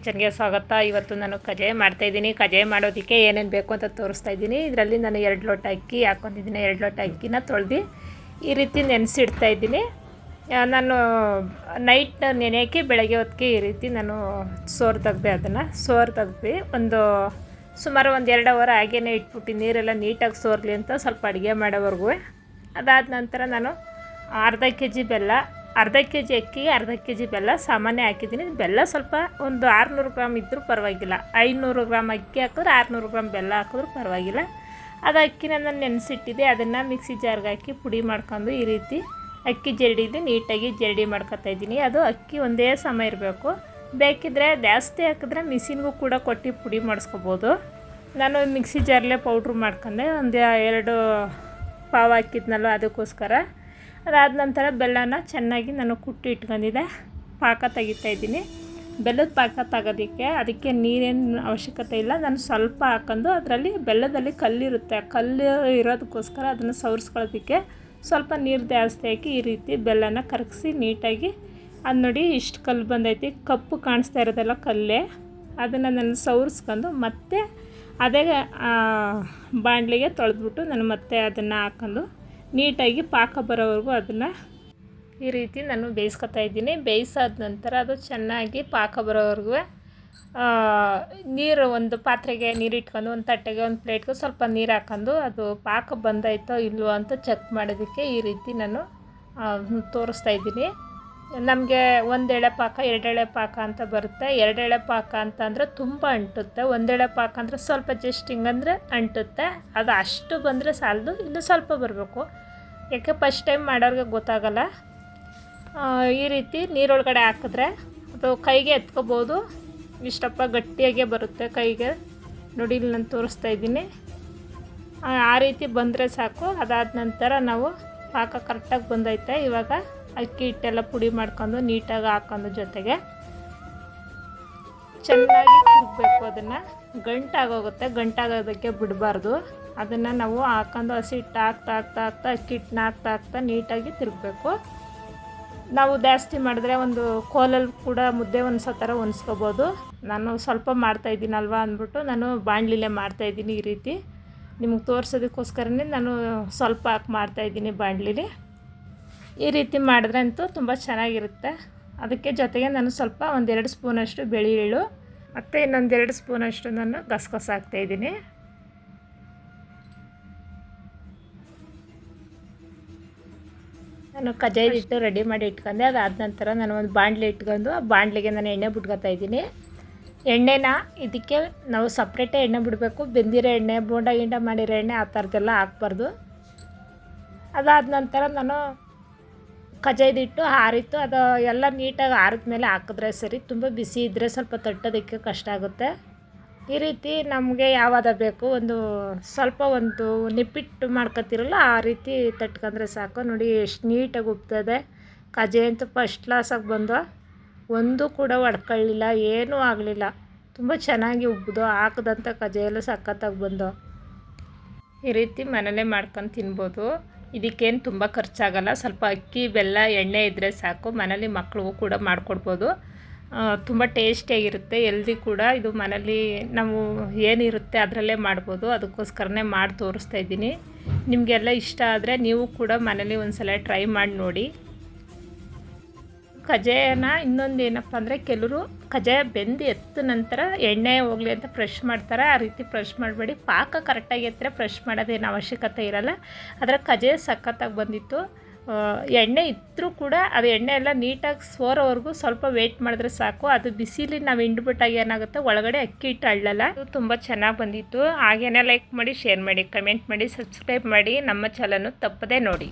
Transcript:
ಕಿಚನ್ಗೆ ಸ್ವಾಗತ. ಇವತ್ತು ನಾನು ಕಜ್ಜಾಯ ಮಾಡ್ತಾಯಿದ್ದೀನಿ. ಕಜ್ಜಾಯ ಮಾಡೋದಕ್ಕೆ ಏನೇನು ಬೇಕು ಅಂತ ತೋರಿಸ್ತಾ ಇದ್ದೀನಿ. ಇದರಲ್ಲಿ ನಾನು 2 ಲೋಟ ಅಕ್ಕಿ ಹಾಕ್ಕೊಂಡಿದ್ದೀನಿ. 2 ಲೋಟ ಅಕ್ಕಿನ ತೊಳೆದು ಈ ರೀತಿ ನೆನೆಸಿಡ್ತಾ ಇದ್ದೀನಿ. ನಾನು ನೈಟ್ ನೆನೆಯೋಕ್ಕೆ ಬೆಳಗ್ಗೆ ಹೊತ್ತಿಗೆ ಈ ರೀತಿ ನಾನು ಸೋರು ತೆಗ್ದೆ. ಅದನ್ನು ಸೋರು ತೆಗ್ದು ಸುಮಾರು 1-2 ಅವರ್ ಹಾಗೇ ಇಟ್ಬಿಟ್ಟು ನೀರೆಲ್ಲ ನೀಟಾಗಿ ಸೋರಲಿ ಅಂತ ಸ್ವಲ್ಪ ಅಡುಗೆ ಮಾಡೋವರೆಗೂ. ಅದಾದ ನಂತರ ನಾನು ಅರ್ಧ kg ಬೆಲ್ಲ, ಅರ್ಧ kg ಅಕ್ಕಿಗೆ ಅರ್ಧ kg ಬೆಲ್ಲ ಸಾಮಾನ್ಯ ಹಾಕಿದ್ದೀನಿ. ಬೆಲ್ಲ ಸ್ವಲ್ಪ ಒಂದು 600 ಗ್ರಾಮ್ ಇದ್ದರೂ ಪರವಾಗಿಲ್ಲ. 500 ಗ್ರಾಮ್ ಅಕ್ಕಿ ಹಾಕಿದ್ರೆ 600 ಗ್ರಾಮ್ ಬೆಲ್ಲ ಹಾಕಿದ್ರೂ ಪರವಾಗಿಲ್ಲ. ಅದು ಅಕ್ಕಿನ ನಾನು ನೆನೆಸಿಟ್ಟಿದ್ದೆ. ಅದನ್ನು ಮಿಕ್ಸಿ ಜಾರ್ಗೆ ಹಾಕಿ ಪುಡಿ ಮಾಡ್ಕೊಂಡು ಈ ರೀತಿ ಅಕ್ಕಿ ಜರಡಿದು ನೀಟಾಗಿ ಜರಡಿ ಮಾಡ್ಕೊತಾಯಿದ್ದೀನಿ. ಅದು ಅಕ್ಕಿ ಒಂದೇ ಸಮ ಇರಬೇಕು. ಬೇಕಿದ್ದರೆ ಜಾಸ್ತಿ ಹಾಕಿದ್ರೆ ಮಿಷಿನ್ಗೂ ಕೂಡ ಕೊಟ್ಟು ಪುಡಿ ಮಾಡಿಸ್ಕೋಬೋದು. ನಾನು ಮಿಕ್ಸಿ ಜಾರ್ಲೇ ಪೌಡ್ರ್ ಮಾಡ್ಕೊಂಡೆ. 2 ಪಾವು ಹಾಕಿದ್ನಲ್ವ ಅದಕ್ಕೋಸ್ಕರ. ಅದಾದ ನಂತರ ಬೆಲ್ಲನ ಚೆನ್ನಾಗಿ ನಾನು ಕುಟ್ಟಿ ಇಟ್ಕೊಂಡಿದ್ದೆ. ಪಾಕ ತೆಗಿತಾಯಿದ್ದೀನಿ. ಬೆಲ್ಲದ ಪಾಕ ತೆಗೋದಕ್ಕೆ ಅದಕ್ಕೆ ನೀರೇನು ಅವಶ್ಯಕತೆ ಇಲ್ಲ. ನಾನು ಸ್ವಲ್ಪ ಹಾಕೊಂಡು ಅದರಲ್ಲಿ ಬೆಲ್ಲದಲ್ಲಿ ಕಲ್ಲಿರುತ್ತೆ, ಕಲ್ಲು ಇರೋದಕ್ಕೋಸ್ಕರ ಅದನ್ನು ಸವರಿಸ್ಕೊಳ್ಳೋದಕ್ಕೆ ಸ್ವಲ್ಪ ನೀರು ಜಾಸ್ತಿ ಹಾಕಿ ಈ ರೀತಿ ಬೆಲ್ಲನ ಕರಗಿಸಿ ನೀಟಾಗಿ ಅದು ನೋಡಿ ಇಷ್ಟು ಕಲ್ಲು ಬಂದೈತಿ. ಕಪ್ಪು ಕಾಣಿಸ್ತಾ ಇರೋದೆಲ್ಲ ಕಲ್ಲೇ. ಅದನ್ನು ನಾನು ಸವರಿಸ್ಕೊಂಡು ಮತ್ತೆ ಅದೇ ಬಾಣಲಿಗೆ ತೊಳೆದ್ಬಿಟ್ಟು ನಾನು ಮತ್ತೆ ಅದನ್ನು ಹಾಕೊಂಡು ನೀಟಾಗಿ ಪಾಕ ಬರೋವರೆಗೂ ಅದನ್ನು ಈ ರೀತಿ ನಾನು ಬೇಯಿಸ್ಕೊತಾ ಇದ್ದೀನಿ. ಬೇಯಿಸಾದ ನಂತರ ಅದು ಚೆನ್ನಾಗಿ ಪಾಕ ಬರೋವರೆಗೂ ನೀರು ಒಂದು ಪಾತ್ರೆಗೆ ನೀರು ಇಟ್ಕೊಂಡು ಒಂದು ತಟ್ಟೆಗೆ ಒಂದು ಪ್ಲೇಟ್ಗೆ ಸ್ವಲ್ಪ ನೀರು ಹಾಕೊಂಡು ಅದು ಪಾಕ ಬಂದಾಯ್ತೋ ಇಲ್ವೋ ಅಂತ ಚೆಕ್ ಮಾಡೋದಕ್ಕೆ ಈ ರೀತಿ ನಾನು ತೋರಿಸ್ತಾ ಇದ್ದೀನಿ. ನಮಗೆ 1 ಎಳೆ ಪಾಕ 2 ಎಳೆ ಪಾಕ ಅಂತ ಬರುತ್ತೆ. 2 ಎಳೆ ಪಾಕ ಅಂತ ಅಂದರೆ ತುಂಬ ಅಂಟುತ್ತೆ. 1 ಎಳೆ ಪಾಕ ಅಂದರೆ ಸ್ವಲ್ಪ ಜಸ್ಟ್ ಹಿಂಗಂದರೆ ಅಂಟುತ್ತೆ. ಅದು ಅಷ್ಟು ಬಂದರೆ ಸಾಲದು, ಇನ್ನು ಸ್ವಲ್ಪ ಬರಬೇಕು. ಯಾಕೆ ಫಸ್ಟ್ ಟೈಮ್ ಮಾಡೋರಿಗೆ ಗೊತ್ತಾಗಲ್ಲ. ಈ ರೀತಿ ನೀರೊಳಗಡೆ ಹಾಕಿದ್ರೆ ಅದು ಕೈಗೆ ಎತ್ಕೋಬೋದು. ಇಷ್ಟಪ್ಪ ಗಟ್ಟಿಯಾಗೇ ಬರುತ್ತೆ ಕೈಗೆ. ನೋಡಿ ಇಲ್ಲಿ ನಾನು ತೋರಿಸ್ತಾ ಇದ್ದೀನಿ. ಆ ರೀತಿ ಬಂದರೆ ಸಾಕು. ಅದಾದ ನಂತರ ನಾವು ಪಾಕ ಕರೆಕ್ಟಾಗಿ ಬಂದೈತೆ. ಇವಾಗ ಅಕ್ಕಿ ಹಿಟ್ಟೆಲ್ಲ ಪುಡಿ ಮಾಡ್ಕೊಂಡು ನೀಟಾಗಿ ಹಾಕೊಂಡು ಜೊತೆಗೆ ಚೆನ್ನಾಗಿ ತಿರುಗಬೇಕು. ಅದನ್ನು ಗಂಟಾಗೋಗುತ್ತೆ, ಗಂಟಾಗೋದಕ್ಕೆ ಬಿಡಬಾರ್ದು. ಅದನ್ನು ನಾವು ಹಾಕೊಂಡು ಹಸಿ ಹಿಟ್ಟು ಹಾಕ್ತಾ ಅಕ್ಕಿ ಹಿಟ್ಟನ್ನ ಹಾಕ್ತಾ ನೀಟಾಗಿ ತಿರುಗಬೇಕು. ನಾವು ಜಾಸ್ತಿ ಮಾಡಿದ್ರೆ ಒಂದು ಕೋಲಲ್ಲಿ ಕೂಡ ಮುದ್ದೆ ಒನ್ಸೋ ಥರ ಒನ್ಸ್ಕೋಬೋದು. ನಾನು ಸ್ವಲ್ಪ ಮಾಡ್ತಾಯಿದ್ದೀನಲ್ವ ಅಂದ್ಬಿಟ್ಟು ನಾನು ಬಾಣಲಿಲೇ ಮಾಡ್ತಾಯಿದ್ದೀನಿ. ಈ ರೀತಿ ನಿಮಗೆ ತೋರಿಸೋದಕ್ಕೋಸ್ಕರನೇ ನಾನು ಸ್ವಲ್ಪ ಹಾಕಿ ಮಾಡ್ತಾಯಿದ್ದೀನಿ ಬಾಣಲಿಲಿ. ಈ ರೀತಿ ಮಾಡಿದ್ರೆ ಅಂತೂ ತುಂಬ ಚೆನ್ನಾಗಿರುತ್ತೆ. ಅದಕ್ಕೆ ಜೊತೆಗೆ ನಾನು ಸ್ವಲ್ಪ 1-2 ಸ್ಪೂನಷ್ಟು ಬಿಳಿ ಎಳ್ಳು ಮತ್ತು ಇನ್ನೊಂದು 2 ಸ್ಪೂನಷ್ಟು ನಾನು ಗಸಗಸೆ ಹಾಕ್ತಾಯಿದ್ದೀನಿ. ನಾನು ಕಜ್ಜಾಯದ ಹಿಟ್ಟು ರೆಡಿ ಮಾಡಿ ಇಟ್ಕೊಂಡೆ. ಅದಾದ ನಂತರ ನಾನು ಒಂದು ಬಾಣಲಿ ಇಟ್ಕೊಂಡು ಆ ಬಾಣಲಿಗೆ ನಾನು ಎಣ್ಣೆ ಬಿಟ್ಕೊತಾ ಇದ್ದೀನಿ. ಎಣ್ಣೆನ ಇದಕ್ಕೆ ನಾವು ಸಪ್ರೇಟೇ ಎಣ್ಣೆ ಬಿಡಬೇಕು. ಬೆಂದಿರೋ ಎಣ್ಣೆ, ಬೋಂಡ ಮಾಡಿರೋ ಎಣ್ಣೆ ಆ ಥರದ್ದೆಲ್ಲ ಹಾಕ್ಬಾರ್ದು. ಅದಾದ ನಂತರ ನಾನು ಕಜ್ಜಾಯದ ಹಿಟ್ಟು ಆರಿತ್ತು. ಅದು ಎಲ್ಲ ನೀಟಾಗಿ ಆರಿದ ಮೇಲೆ ಹಾಕಿದ್ರೆ ಸರಿ. ತುಂಬ ಬಿಸಿ ಇದ್ದರೆ ಸ್ವಲ್ಪ ತಟ್ಟೋದಕ್ಕೆ ಕಷ್ಟ ಆಗುತ್ತೆ. ಈ ರೀತಿ ನಮಗೆ ಯಾವಾಗ ಬೇಕು ಒಂದು ನಿಪ್ಪಿಟ್ಟು ಮಾಡ್ಕೊತಿರಲ್ಲ ಆ ರೀತಿ ತಟ್ಕೊಂಡ್ರೆ ಸಾಕು. ನೋಡಿ ಎಷ್ಟು ನೀಟಾಗಿ ಉಬ್ತದೆ. ಕಜ್ಜಾಯ ಅಂತೂ ಫಸ್ಟ್ ಕ್ಲಾಸಾಗಿ ಬಂದು ಒಂದು ಕೂಡ ಒಡ್ಕೊಳ್ಳಿಲ್ಲ, ಏನೂ ಆಗಲಿಲ್ಲ. ತುಂಬ ಚೆನ್ನಾಗಿ ಉಬ್ಬಿದು. ಹಾಕಿದಂಥ ಕಜ್ಜಾಯ ಎಲ್ಲ ಸಖತ್ತಾಗಿ ಬಂದು ಈ ರೀತಿ ಮನೇಲೇ ಮಾಡ್ಕೊಂಡು ತಿನ್ಬೋದು. ಇದಕ್ಕೇನು ತುಂಬ ಖರ್ಚಾಗಲ್ಲ. ಸ್ವಲ್ಪ ಅಕ್ಕಿ, ಬೆಲ್ಲ, ಎಣ್ಣೆ ಇದ್ದರೆ ಸಾಕು. ಮನೇಲಿ ಮಕ್ಕಳಿಗೂ ಕೂಡ ಮಾಡಿಕೊಡ್ಬೋದು. ತುಂಬ ಟೇಸ್ಟಿಯಾಗಿರುತ್ತೆ. ಎಲ್ದಿ ಕೂಡ. ಇದು ಮನೇಲಿ ನಾವು ಏನಿರುತ್ತೆ ಅದರಲ್ಲೇ ಮಾಡ್ಬೋದು. ಅದಕ್ಕೋಸ್ಕರನೇ ಮಾಡಿ ತೋರಿಸ್ತಾ ಇದ್ದೀನಿ. ನಿಮಗೆಲ್ಲ ಇಷ್ಟ ಆದರೆ ನೀವು ಕೂಡ ಮನೇಲಿ ಒಂದು ಸಲ ಟ್ರೈ ಮಾಡಿ ನೋಡಿ. ಕಜ್ಜಾಯನ ಇನ್ನೊಂದು ಏನಪ್ಪ ಅಂದರೆ ಕೆಲವರು ಕಜ್ಜಾಯ ಬೆಂದು ಎತ್ತ ನಂತರ ಎಣ್ಣೆ ಹೋಗಲಿ ಅಂತ ಫ್ರೆಶ್ ಮಾಡ್ತಾರೆ. ಆ ರೀತಿ ಫ್ರೆಶ್ ಮಾಡಬೇಡಿ. ಪಾಕ ಕರೆಕ್ಟಾಗಿ ಎತ್ತರೆ ಫ್ರೆಶ್ ಮಾಡೋದೇನು ಅವಶ್ಯಕತೆ ಇರೋಲ್ಲ. ಅದರ ಕಜ್ಜಾಯ ಸಖತ್ತಾಗಿ ಬಂದಿತ್ತು. ಎಣ್ಣೆ ಇದ್ದರೂ ಕೂಡ ಅದು ಎಣ್ಣೆ ಎಲ್ಲ ನೀಟಾಗಿ ಸೋರೋವರೆಗೂ ಸ್ವಲ್ಪ ವೆಯ್ಟ್ ಮಾಡಿದ್ರೆ ಸಾಕು. ಅದು ಬಿಸಿಲಿ ನಾವು ಹಿಂಡ್ಬಿಟ್ಟಾಗ ಏನಾಗುತ್ತೆ ಒಳಗಡೆ ಅಕ್ಕಿ ಹಿಟ್ಟು ಅಳ್ಳಲ್ಲ. ಅದು ತುಂಬ ಚೆನ್ನಾಗಿ ಬಂದಿತ್ತು. ಹಾಗೇನೆ ಲೈಕ್ ಮಾಡಿ, ಶೇರ್ ಮಾಡಿ, ಕಮೆಂಟ್ ಮಾಡಿ, ಸಬ್ಸ್ಕ್ರೈಬ್ ಮಾಡಿ. ನಮ್ಮ ಚಾನಲ್ನ ತಪ್ಪದೇ ನೋಡಿ.